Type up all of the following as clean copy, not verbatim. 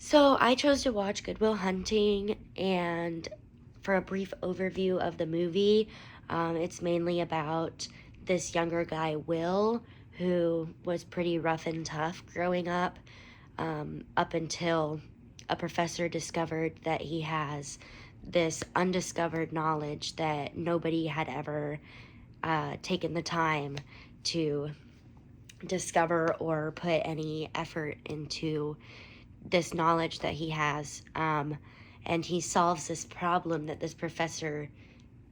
So I chose to watch Good Will Hunting, and for a brief overview of the movie, it's mainly about this younger guy, Will, who was pretty rough and tough growing up until a professor discovered that he has this undiscovered knowledge that nobody had ever taken the time to discover or put any effort into this knowledge that he has. And he solves this problem that this professor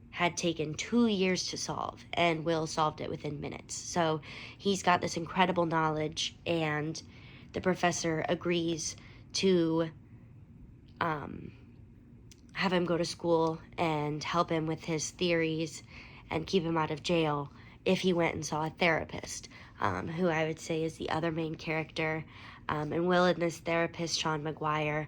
had taken 2 years to solve, and Will solved it within minutes. So he's got this incredible knowledge, and the professor agrees to have him go to school and help him with his theories and keep him out of jail if he went and saw a therapist, who I would say is the other main character. And Will and this therapist, Sean McGuire,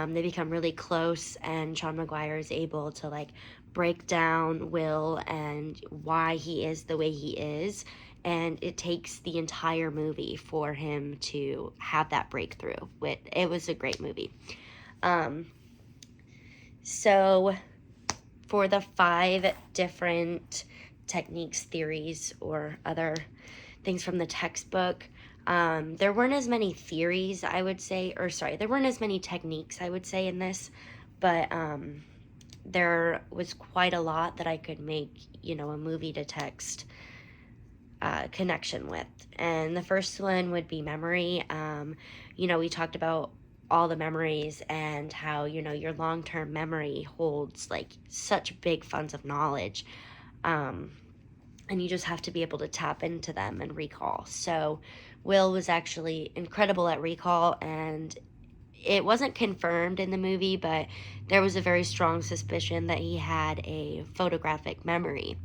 they become really close, and Sean McGuire is able to like break down Will and why he is the way he is. And it takes the entire movie for him to have that breakthrough. It was a great movie. So for the 5 different techniques, theories, or other things from the textbook, there weren't as many theories, I would say, or sorry, there weren't as many techniques, I would say, in this, but there was quite a lot that I could make, a movie to text connection with. And the first one would be memory. We talked about all the memories and how, your long-term memory holds like such big funds of knowledge. And you just have to be able to tap into them and recall. So Will was actually incredible at recall, and it wasn't confirmed in the movie, but there was a very strong suspicion that he had a photographic memory.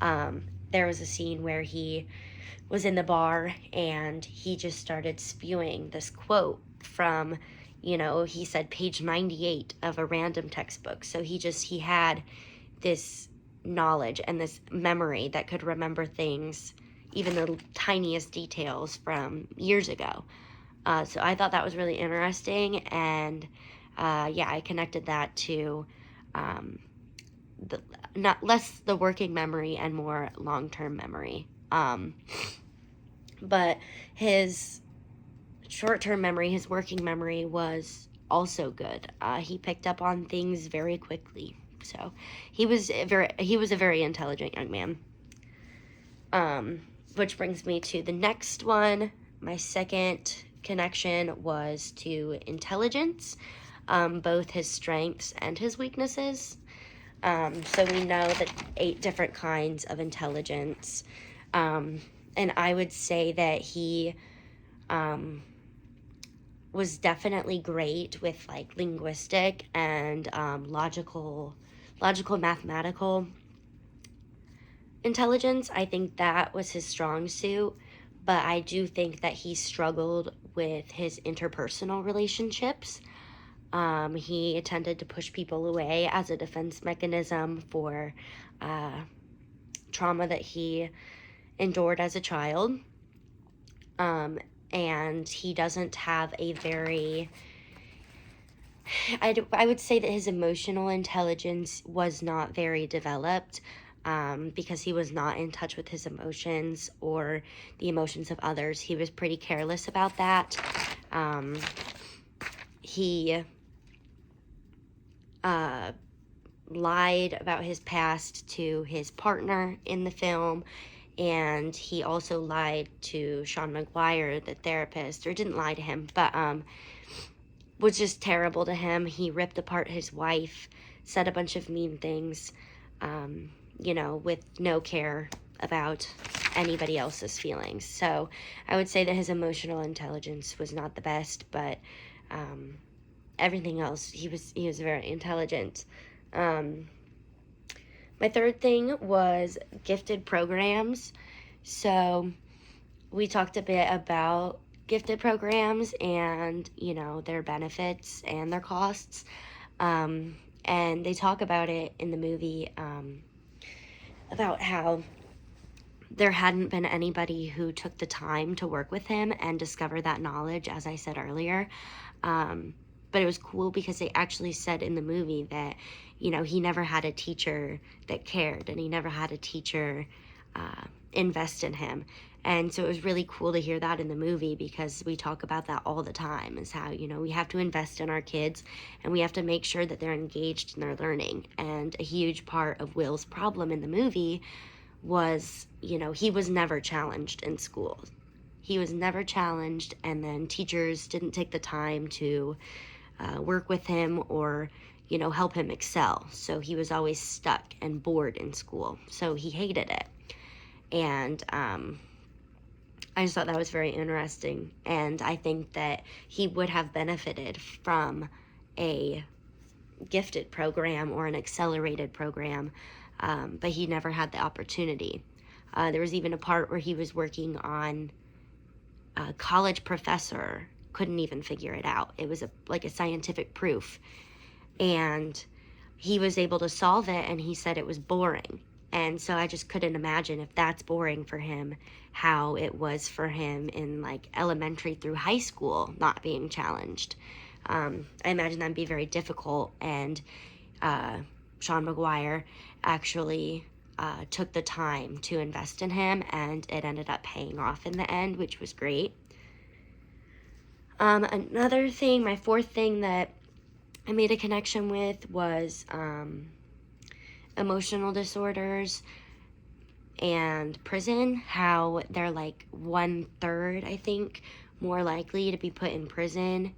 There was a scene where he was in the bar and he just started spewing this quote from, he said page 98 of a random textbook. So he had this knowledge and this memory that could remember things, even the tiniest details from years ago. So I thought that was really interesting, and I connected that to not less the working memory and more long-term memory. But his short-term memory, his working memory, was also good. He picked up on things very quickly. So he was a very intelligent young man. Which brings me to the next one. My second connection was to intelligence, both his strengths and his weaknesses. So we know that 8 different kinds of intelligence. And I would say that he was definitely great with like linguistic and logical, mathematical intelligence. I think that was his strong suit, but I do think that he struggled with his interpersonal relationships. He tended to push people away as a defense mechanism for trauma that he endured as a child. And he doesn't have a very... I would say that his emotional intelligence was not very developed, because he was not in touch with his emotions or the emotions of others. He was pretty careless about that. He lied about his past to his partner in the film, and he also lied to Sean McGuire, the therapist, or didn't lie to him, but was just terrible to him. He ripped apart his wife, said a bunch of mean things, with no care about anybody else's feelings. So I would say that his emotional intelligence was not the best, but everything else, he was very intelligent. My third thing was gifted programs. So we talked a bit about gifted programs and, their benefits and their costs. And they talk about it in the movie, about how there hadn't been anybody who took the time to work with him and discover that knowledge, as I said earlier. but it was cool because they actually said in the movie that, he never had a teacher that cared, and he never had a teacher invest in him. And so it was really cool to hear that in the movie, because we talk about that all the time, is how, we have to invest in our kids, and we have to make sure that they're engaged in their learning. And a huge part of Will's problem in the movie was, he was never challenged in school. He was never challenged, and then teachers didn't take the time to work with him or, help him excel. So he was always stuck and bored in school. So he hated it. And I just thought that was very interesting. And I think that he would have benefited from a gifted program or an accelerated program, but he never had the opportunity. There was even a part where he was working on a college professor couldn't even figure it out. It was like a scientific proof. And he was able to solve it, and he said it was boring. And so I just couldn't imagine, if that's boring for him, how it was for him in like elementary through high school, not being challenged. I imagine that'd be very difficult. And Sean McGuire actually took the time to invest in him, and it ended up paying off in the end, which was great. Another thing, my fourth thing that I made a connection with was emotional disorders and prison, how they're like 1/3, I think, more likely to be put in prison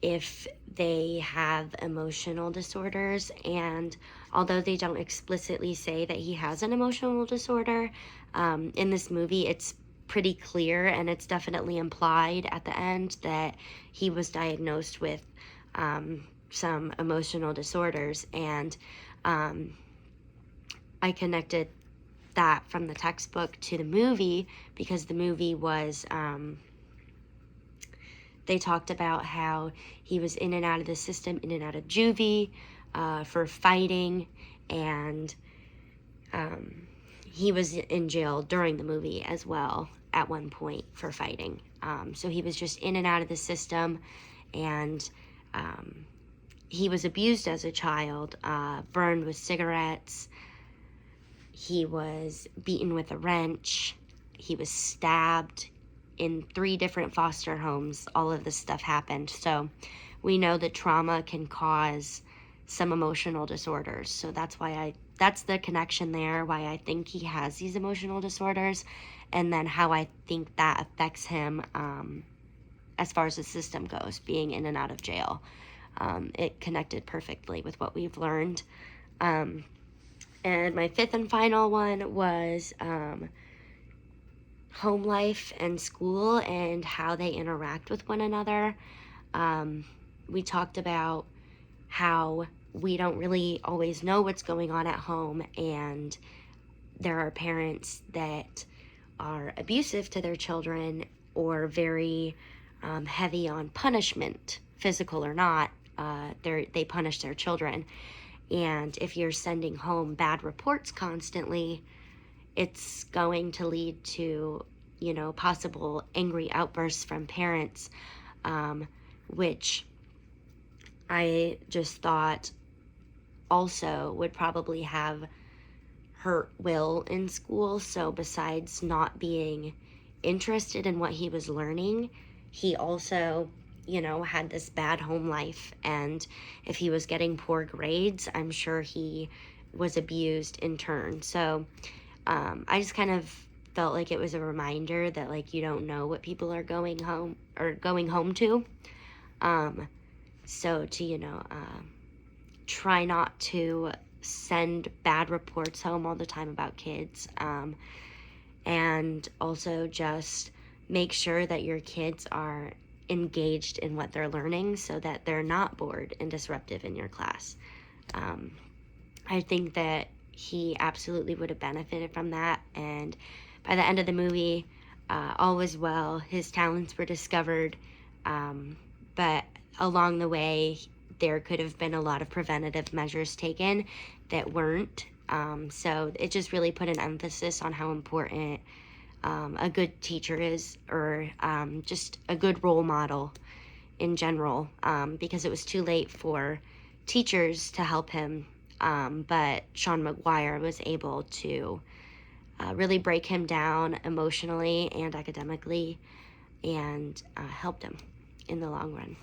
if they have emotional disorders. And although they don't explicitly say that he has an emotional disorder, in this movie it's pretty clear, and it's definitely implied at the end, that he was diagnosed with some emotional disorders. And I connected that from the textbook to the movie, because the movie was, they talked about how he was in and out of the system, in and out of juvie for fighting, and he was in jail during the movie as well at one point for fighting. So he was just in and out of the system, and he was abused as a child, burned with cigarettes. He was beaten with a wrench. He was stabbed in 3 different foster homes. All of this stuff happened. So we know that trauma can cause some emotional disorders. So that's the connection there, why I think he has these emotional disorders, and then how I think that affects him as far as the system goes, being in and out of jail. It connected perfectly with what we've learned. And my fifth and final one was home life and school, and how they interact with one another. We talked about how we don't really always know what's going on at home, and there are parents that are abusive to their children, or very heavy on punishment, physical or not. They punish their children. And if you're sending home bad reports constantly, it's going to lead to, possible angry outbursts from parents, which I just thought also would probably have hurt Will in school. So besides not being interested in what he was learning, he also, had this bad home life. And if he was getting poor grades, I'm sure he was abused in turn. So I just kind of felt like it was a reminder that, like, you don't know what people are going home to. So to, try not to send bad reports home all the time about kids. And also just make sure that your kids are engaged in what they're learning, so that they're not bored and disruptive in your class. I think that he absolutely would have benefited from that. And by the end of the movie, all was well. His talents were discovered. But along the way, there could have been a lot of preventative measures taken that weren't. So it just really put an emphasis on how important a good teacher is, or just a good role model in general, because it was too late for teachers to help him. But Sean McGuire was able to really break him down emotionally and academically, and helped him in the long run.